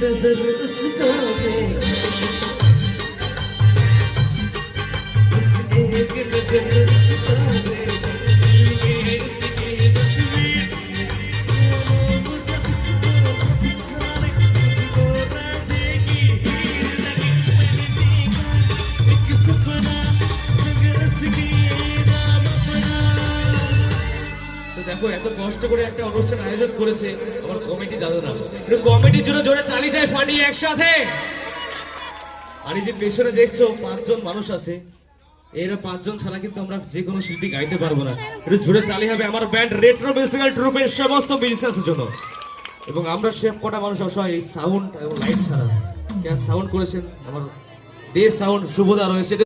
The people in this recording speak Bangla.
नजर उसको देख, बस एक नजर उसको देख, उसकी तस्वीर मुझे उसको बिछाने को राजे की भीड़ लगी। मैंने देखा एक सपना संघर्ष की नाम अपना। তো দেখো এত কষ্ট করে একটা অনুষ্ঠান আয়োজন করেছে আমার কমিটি দাদারা, একটু কমিটির জন্য জোরে তালি চাই ফাটিয়ে একসাথে। আর এই যে পেছনে দেখছো 5 জন মানুষ আছে, এরা 5 জন ছাড়া কিন্তু আমরা যে কোনো শিল্পী গাইতে পারবো না। একটু জোরে তালি হবে আমার ব্যান্ড রেট্রো মিউজিক্যাল ট্রুপের সমস্ত মিউজিশিয়ানদের জন্য। এবং আমরা সব কটা মানুষ অসহায় এই সাউন্ড এবং লাইট ছাড়া। কে সাউন্ড করেছেন আমার দে সাউন্ড শুভদা রয়েছে।